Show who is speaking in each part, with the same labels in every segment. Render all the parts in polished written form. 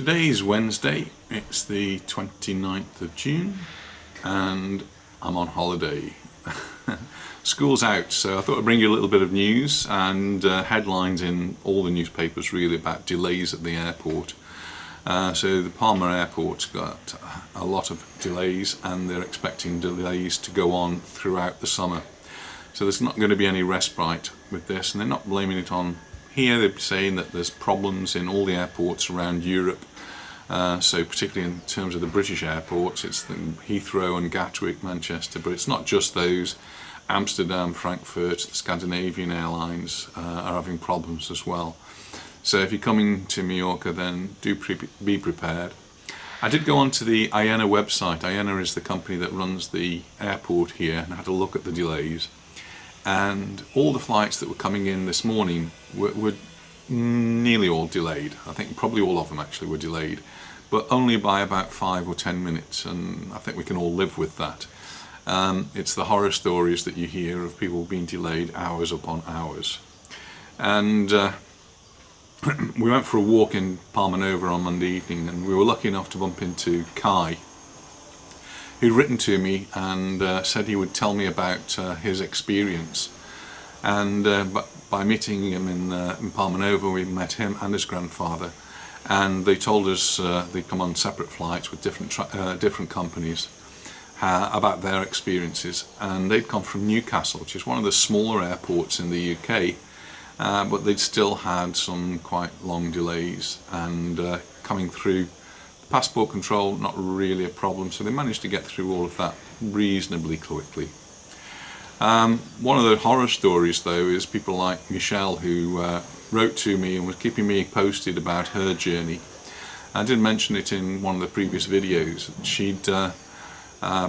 Speaker 1: Today is Wednesday, it's the 29th of June and I'm on holiday. School's out, so I thought I'd bring you a little bit of news and headlines in all the newspapers really about delays at the airport. So the Palma airport's got a lot of delays and they're expecting delays to go on throughout the summer. So there's not going to be any respite with this, and they're not blaming it on here. They're saying that there's problems in all the airports around Europe. So particularly in terms of the British airports, it's Heathrow and Gatwick, Manchester, but it's not just those. Amsterdam, Frankfurt, the Scandinavian airlines are having problems as well. So if you're coming to Mallorca, then do be prepared. I did go onto the Aena website. Aena is the company that runs the airport here, and I had a look at the delays. And all the flights that were coming in this morning were nearly all delayed. I think probably all of them actually were delayed, but only by about 5 or 10 minutes, and I think we can all live with that. It's the horror stories that you hear of people being delayed hours upon hours. And we went for a walk in Palma on Monday evening, and we were lucky enough to bump into Kai, who'd written to me and said he would tell me about his experience. And by meeting him in Palma, we met him and his grandfather, and they told us they'd come on separate flights with different companies about their experiences. And they'd come from Newcastle, which is one of the smaller airports in the UK, but they'd still had some quite long delays, and coming through passport control, not really a problem, so they managed to get through all of that reasonably quickly. One of the horror stories though is people like Michelle, who wrote to me and was keeping me posted about her journey. I did mention it in one of the previous videos. She'd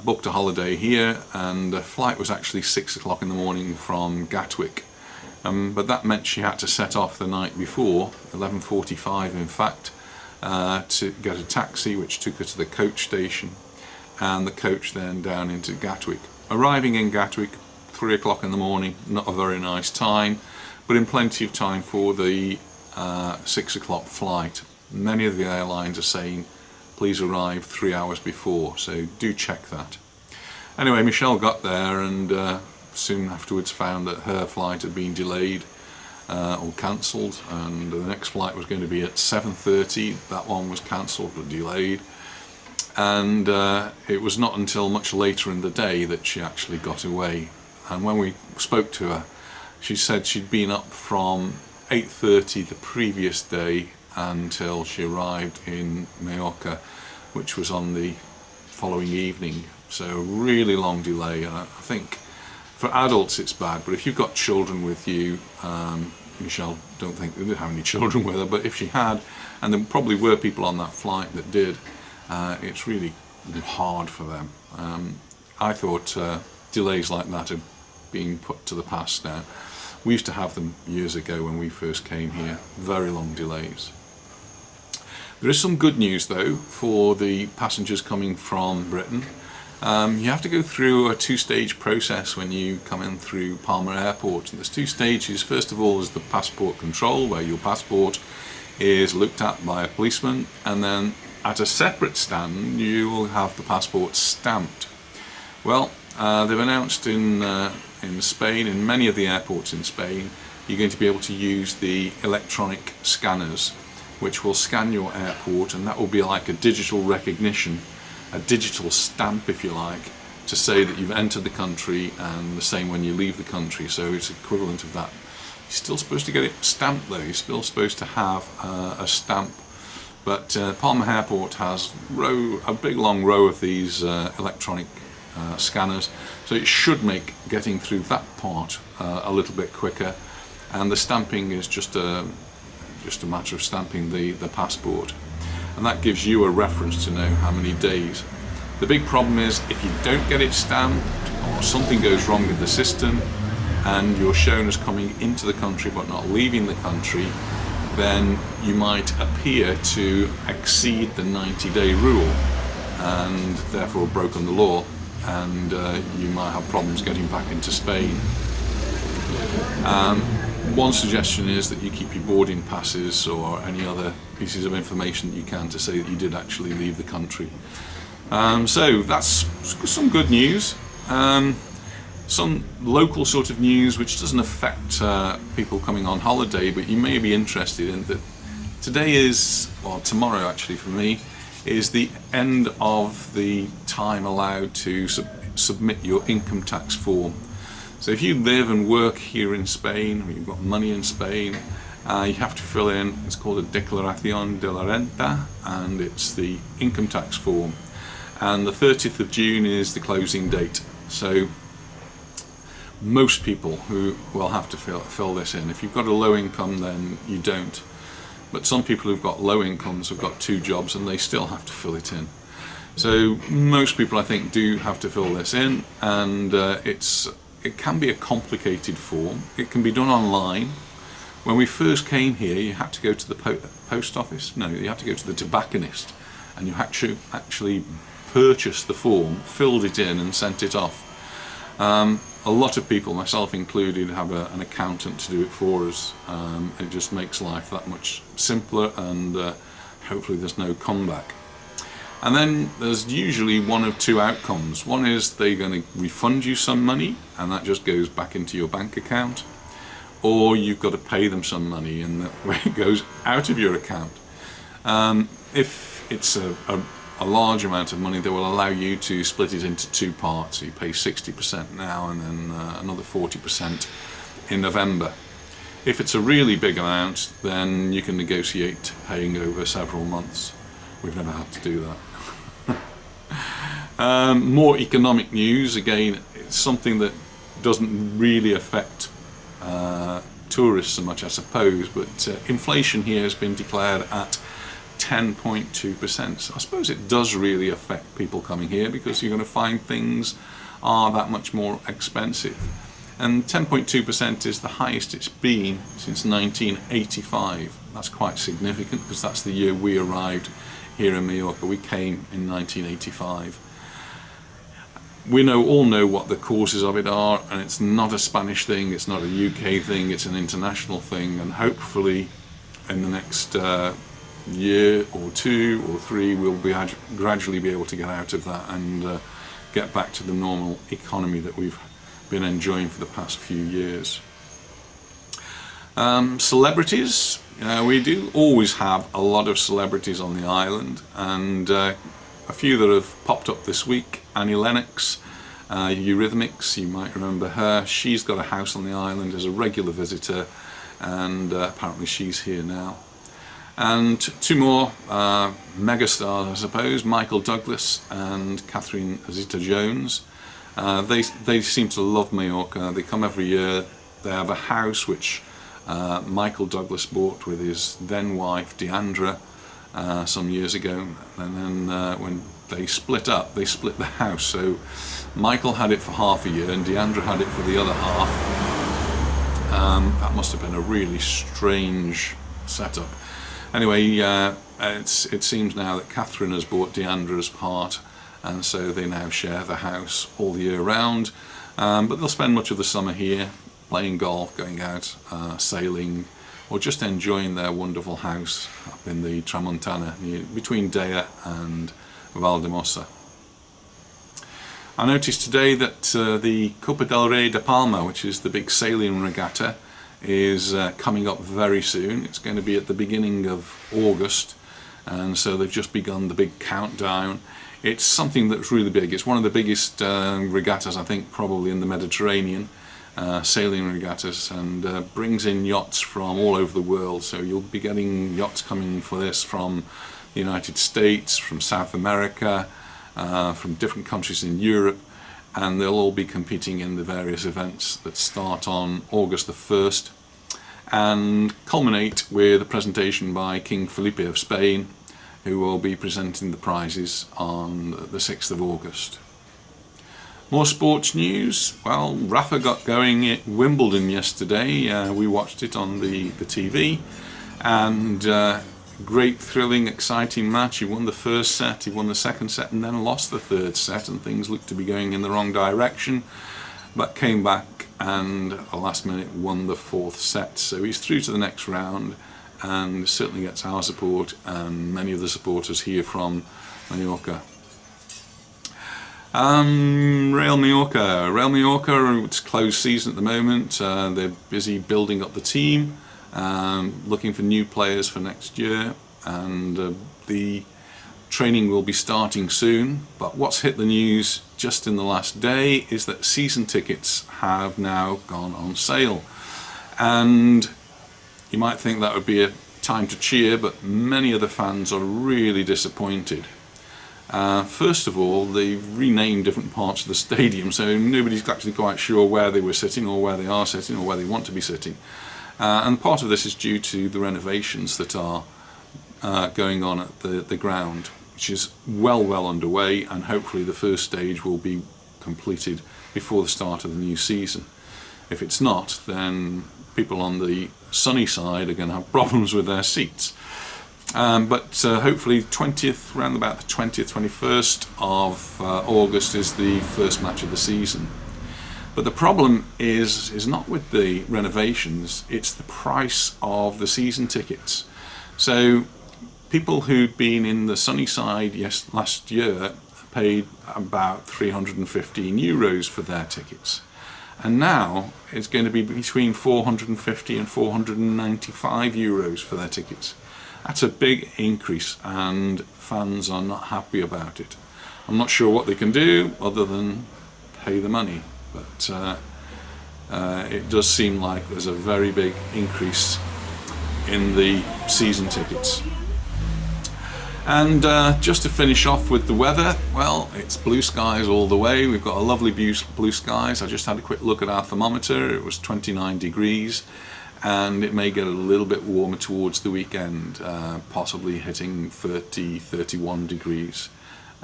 Speaker 1: booked a holiday here, and the flight was actually 6 o'clock in the morning from Gatwick, but that meant she had to set off the night before, 11:45 in fact, to get a taxi which took her to the coach station, and the coach then down into Gatwick. Arriving in Gatwick 3 o'clock in the morning, not a very nice time, but in plenty of time for the 6 o'clock flight. Many of the airlines are saying please arrive 3 hours before, so do check that. Anyway, Michelle got there and soon afterwards found that her flight had been delayed or cancelled, and the next flight was going to be at 7:30. That one was cancelled or delayed, and it was not until much later in the day that she actually got away. And when we spoke to her, she said she'd been up from 8:30 the previous day until she arrived in Majorca, which was on the following evening. So a really long delay. I think for adults it's bad, but if you've got children with you, Michelle don't think they did have any children with her, but if she had, and there probably were people on that flight that did, it's really hard for them. I thought delays like that are being put to the past now. We used to have them years ago when we first came here, very long delays. There is some good news though for the passengers coming from Britain. You have to go through a two-stage process when you come in through Palma Airport. And there's two stages. First of all is the passport control, where your passport is looked at by a policeman, and then at a separate stand you will have the passport stamped. Well, they've announced in Spain, in many of the airports in Spain, you're going to be able to use the electronic scanners, which will scan your airport, and that will be like a digital recognition, a digital stamp if you like, to say that you've entered the country, and the same when you leave the country. So it's equivalent of that. You're still supposed to get it stamped though, you're still supposed to have a stamp. But Palma Airport has a big long row of these electronic scanners, so it should make getting through that part a little bit quicker, and the stamping is just a matter of stamping the passport, and that gives you a reference to know how many days. The big problem is if you don't get it stamped, or something goes wrong with the system and you're shown as coming into the country but not leaving the country, then you might appear to exceed the 90-day rule and therefore broken the law, and you might have problems getting back into Spain. one suggestion is that you keep your boarding passes or any other pieces of information that you can to say that you did actually leave the country. So that's some good news. Some local sort of news which doesn't affect people coming on holiday, but you may be interested in that. Today is, or tomorrow actually for me, is the end of the time allowed to submit your income tax form. So if you live and work here in Spain, or you've got money in Spain, you have to fill in, it's called a Declaración de la Renta, and it's the income tax form. And the 30th of June is the closing date. So most people who will have to fill this in. If you've got a low income, then you don't. But some people who've got low incomes have got 2 jobs and they still have to fill it in. So most people, I think, do have to fill this in, and it can be a complicated form. It can be done online. When we first came here, you had to go to the post office. No, you had to go to the tobacconist, and you had to actually purchase the form, filled it in, and sent it off. A lot of people, myself included, have an accountant to do it for us. It just makes life that much simpler, and hopefully there's no comeback. And then there's usually one of 2 outcomes. One is they're going to refund you some money, and that just goes back into your bank account, or you've got to pay them some money, and that way it goes out of your account. If it's a large amount of money, they will allow you to split it into 2 parts. So you pay 60% now, and then another 40% in November. If it's a really big amount, then you can negotiate paying over several months. We've never had to do that. More economic news. Again, it's something that doesn't really affect tourists so much, I suppose, but inflation here has been declared at 10.2%. So I suppose it does really affect people coming here, because you're going to find things are that much more expensive. And 10.2% is the highest it's been since 1985. That's quite significant, because that's the year we arrived here in Mallorca. We came in 1985. We all know what the causes of it are, and it's not a Spanish thing, it's not a UK thing, it's an international thing, and hopefully in the next year or 2 or 3 we'll gradually be able to get out of that and get back to the normal economy that we've been enjoying for the past few years. Celebrities, we do always have a lot of celebrities on the island, and a few that have popped up this week. Annie Lennox, Eurythmics, you might remember her. She's got a house on the island as a regular visitor, and apparently she's here now. And 2 more megastars, I suppose, Michael Douglas and Catherine Zeta-Jones. They seem to love Mallorca. They come every year. They have a house which Michael Douglas bought with his then wife Deandra some years ago, and then when they split up, they split the house. So Michael had it for half a year and Deandra had it for the other half. That must have been a really strange setup. Anyway, it seems now that Catherine has bought Deandra's part, and so they now share the house all the year round. But they'll spend much of the summer here, playing golf, going out, sailing, or just enjoying their wonderful house up in the Tramontana, between Dea and Valdemossa. I noticed today that the Copa del Rey de Palma, which is the big sailing regatta, is coming up very soon. It's going to be at the beginning of August, and so they've just begun the big countdown. It's something that's really big. It's one of the biggest regattas, I think, probably in the Mediterranean, sailing regattas, and brings in yachts from all over the world. So you'll be getting yachts coming for this from the United States, from South America, from different countries in Europe, and they'll all be competing in the various events that start on August the 1st and culminate with a presentation by King Felipe of Spain, who will be presenting the prizes on the 6th of August. More sports news. Well, Rafa got going at Wimbledon yesterday. We watched it on the TV, and great, thrilling, exciting match. He won the first set, he won the second set, and then lost the third set, and things looked to be going in the wrong direction, but came back and at the last minute won the 4th set. So he's through to the next round, and certainly gets our support and many of the supporters here from Mallorca. Real Mallorca, it's closed season at the moment. They're busy building up the team, looking for new players for next year, and the training will be starting soon. But what's hit the news just in the last day is that season tickets have now gone on sale, and you might think that would be a time to cheer, but many of the fans are really disappointed. First of all, they've renamed different parts of the stadium, so nobody's actually quite sure where they were sitting, or where they are sitting, or where they want to be sitting. And part of this is due to the renovations that are going on at the ground, which is well underway, and hopefully the first stage will be completed before the start of the new season. If it's not, then people on the sunny side are going to have problems with their seats. But hopefully around about the 20th, 21st of August is the first match of the season. But the problem is not with the renovations, it's the price of the season tickets. So people who'd been in the sunny side last year paid about €315 for their tickets. And now it's going to be between €450 and €495 for their tickets. That's a big increase, and fans are not happy about it. I'm not sure what they can do other than pay the money, but it does seem like there's a very big increase in the season tickets. And just to finish off with the weather, well, it's blue skies all the way. We've got a lovely blue skies. I just had a quick look at our thermometer. It was 29 degrees, and it may get a little bit warmer towards the weekend, possibly hitting 30, 31 degrees.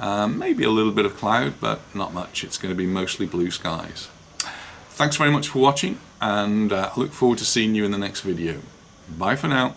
Speaker 1: Maybe a little bit of cloud, but not much. It's going to be mostly blue skies. Thanks very much for watching, and I look forward to seeing you in the next video. Bye for now.